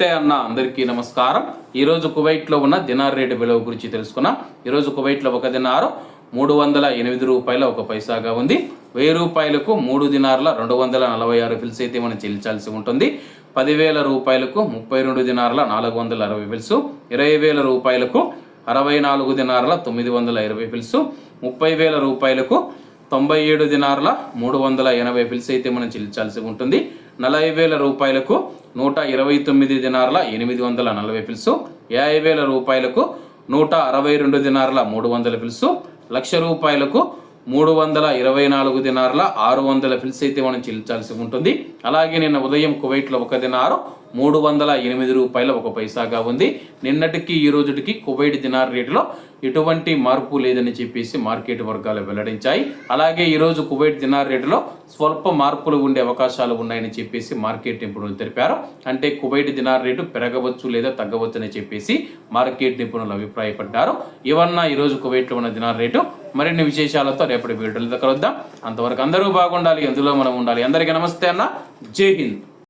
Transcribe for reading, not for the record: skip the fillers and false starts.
నమస్తే అన్న, అందరికీ నమస్కారం. ఈరోజు కువైట్లో ఉన్న దినార్ రేటు విలువ గురించి తెలుసుకున్నాం. ఈరోజు కువైట్లో ఒక దినారు 308 రూపాయల 1 పైసాగా ఉంది. 1000 రూపాయలకు 3 దినార్ల 246 ఫిల్స్ అయితే మనం చెల్లించాల్సి ఉంటుంది. 10,000 రూపాయలకు 32 దినార్ల 460 ఫిల్స్, 20,000 రూపాయలకు 64 దినార్ల 920 ఫిల్స్, 30,000 రూపాయలకు 97 దినార్ల 380 ఫిల్స్ అయితే మనం చెల్లించాల్సి ఉంటుంది. 40,000 రూపాయలకు 129 దినార్ల 840 ఫిల్స్, 50,000 రూపాయలకు 162 దినార్ల 300 ఫిల్స్, 1,00,000 రూపాయలకు 324 దినార్ల 600 ఫిల్స్ అయితే మనం చెల్లించాల్సి ఉంటుంది. అలాగే నిన్న ఉదయం కువైట్లో ఒక దినారు 308 రూపాయల 1 పైసాగా ఉంది. నిన్నటికి ఈ రోజుకి కువైట్ దినార్ రేటులో ఎటువంటి మార్పు లేదని చెప్పేసి మార్కెట్ వర్గాలు వెల్లడించాయి. అలాగే ఈరోజు కువైట్ దినార్ రేటులో స్వల్ప మార్పులు ఉండే అవకాశాలు ఉన్నాయని చెప్పేసి మార్కెట్ నిపుణులు తెలిపారు. అంటే కువైట్ దినార్ రేటు పెరగవచ్చు లేదా తగ్గవచ్చు అని చెప్పేసి మార్కెట్ నిపుణులు అభిప్రాయపడ్డారు. ఇవన్నా ఈరోజు కువైట్లో ఉన్న దినార్ రేటు. మరిన్ని విశేషాలతో రేపటి వీడియోలో కలుద్దాం. అంతవరకు అందరూ బాగుండాలి, అందులో మనం ఉండాలి. అందరికీ నమస్తే అన్న, జై హింద్.